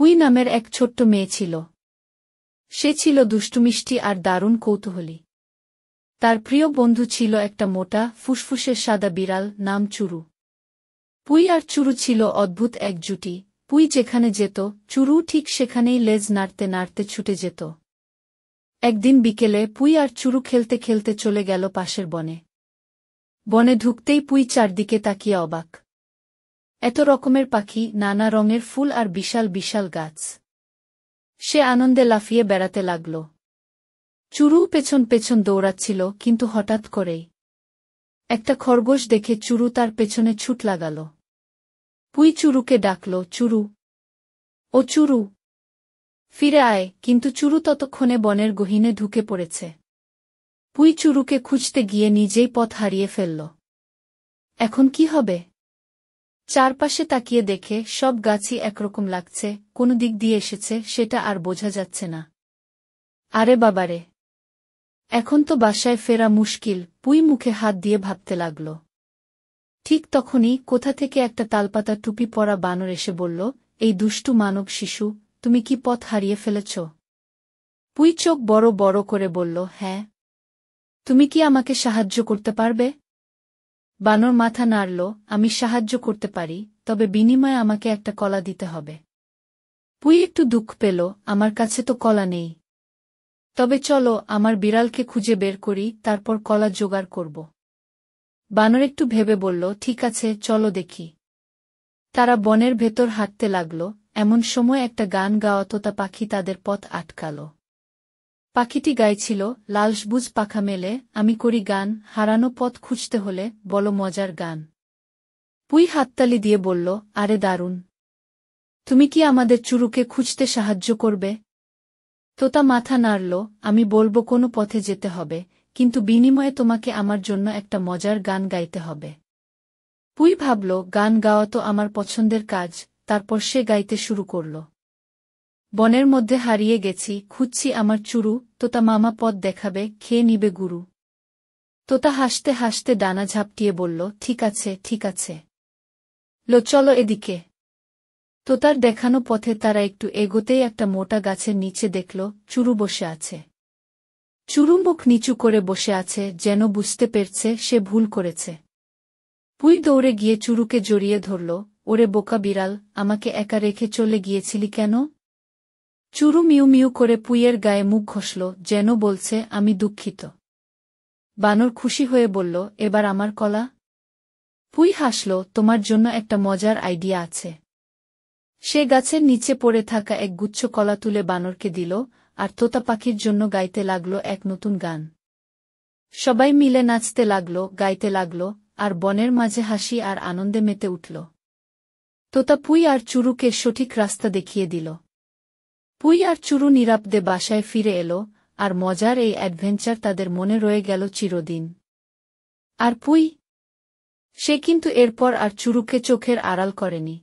পুই নামের এক ছোট্ট মেয়ে ছিল। সে ছিল দুষ্টুমিষ্টি আর দারুণ কৌতূহলী। তার প্রিয় বন্ধু ছিল একটা মোটা ফুসফুসের সাদা বিড়াল নাম চুরু। পুই আর চুরু ছিল অদ্ভুত এক জুটি। পুই যেখানে যেত, চুরু ঠিক সেখানেই লেজ নাড়তে নাড়তে ছুটে যেত। একদিন বিকেলে পুই আর চুরু খেলতে খেলতে চলে গেল পাশের বনে। বনে ঢুকতেই পুই চারদিকে তাকিয়ে অবাক। এত রকমের পাখি, নানা রঙের ফুল আর বিশাল বিশাল গাছ। সে আনন্দে লাফিয়ে বেড়াতে লাগল। চুরু পেছন পেছন দৌড়াচ্ছিল, কিন্তু হঠাৎ করেই একটা খরগোশ দেখে চুরু তার পেছনে ছুট লাগাল। পুই চুরুকে ডাকল, চুরু, ও চুরু, ফিরে আয়। কিন্তু চুরু ততক্ষণে বনের গহীনে ঢুকে পড়েছে। পুই চুরুকে খুঁজতে গিয়ে নিজেই পথ হারিয়ে ফেলল। এখন কি হবে? চারপাশে তাকিয়ে দেখে সব গাছই একরকম লাগছে, কোন দিক দিয়ে এসেছে সেটা আর বোঝা যাচ্ছে না। আরে বাবারে, এখন তো বাসায় ফেরা মুশকিল, পুই মুখে হাত দিয়ে ভাবতে লাগল। ঠিক তখনই কোথা থেকে একটা তালপাতা টুপি পরা বানর এসে বলল, এই দুষ্টু মানব শিশু, তুমি কি পথ হারিয়ে ফেলেছ? পুই চোখ বড় বড় করে বলল, হ্যাঁ। তুমি কি আমাকে সাহায্য করতে পারবে? বানর মাথা নাড়ল, আমি সাহায্য করতে পারি, তবে বিনিময়ে আমাকে একটা কলা দিতে হবে। পুই একটু দুঃখ পেল, আমার কাছে তো কলা নেই। তবে চলো, আমার বিড়ালকে খুঁজে বের করি, তারপর কলা জোগাড় করব। বানর একটু ভেবে বলল, ঠিক আছে, চলো দেখি। তারা বনের ভেতর হাঁটতে লাগল। এমন সময় একটা গান গাওয়া তোতা পাখি তাদের পথ আটকাল। পাখিটি গাইছিল, লাল সবুজ পাখা মেলে আমি করি গান, হারানো পথ খুঁজতে হলে বলো মজার গান। পুই হাততালি দিয়ে বলল, আরে দারুণ! তুমি কি আমাদের চুরুকে খুঁজতে সাহায্য করবে? তোতা মাথা নাড়ল, আমি বলবো কোনো পথে যেতে হবে, কিন্তু বিনিময়ে তোমাকে আমার জন্য একটা মজার গান গাইতে হবে। পুই ভাবল, গান গাওয়া তো আমার পছন্দের কাজ, তারপর সে গাইতে শুরু করল। বনের মধ্যে হারিয়ে গেছি, খুঁজছি আমার চুরু, তোতা মামা পথ দেখাবে, খেয়ে নিবে গুরু। তোতা হাসতে হাসতে ডানা ঝাপটিয়ে বলল, ঠিক আছে, ঠিক আছে। চলো এদিকে। তোতার দেখানো পথে তারা একটু এগোতেই একটা মোটা গাছের নিচে দেখল, চুরু বসে আছে। চুরু মুখ নিচু করে বসে আছে, যেন বুঝতে পেরেছে সে ভুল করেছে। পুই দৌড়ে গিয়ে চুরুকে জড়িয়ে ধরল, ওরে বোকা বিড়াল, আমাকে একা রেখে চলে গিয়েছিলি কেন? চুরু মিউ মিউ করে পুইয়ের গায়ে মুখ ঘষল, যেন বলছে আমি দুঃখিত। বানর খুশি হয়ে বলল, এবার আমার কলা? পুই হাসল, তোমার জন্য একটা মজার আইডিয়া আছে। সে গাছের নিচে পড়ে থাকা এক গুচ্ছ কলা তুলে বানরকে দিল, আর তোতা পাখির জন্য গাইতে লাগল এক নতুন গান। সবাই মিলে নাচতে লাগল, গাইতে লাগল, আর বনের মাঝে হাসি আর আনন্দে মেতে উঠল। তোতা পুই আর চুরুকে সঠিক রাস্তা দেখিয়ে দিল। পুই আর চুরু নিরাপদে বাসায় ফিরে এলো, আর মজার এই অ্যাডভেঞ্চার তাদের মনে রয়ে গেল চিরদিন। আর পুই, সে কিন্তু এরপর আর চুরুকে চোখের আড়াল করেনি।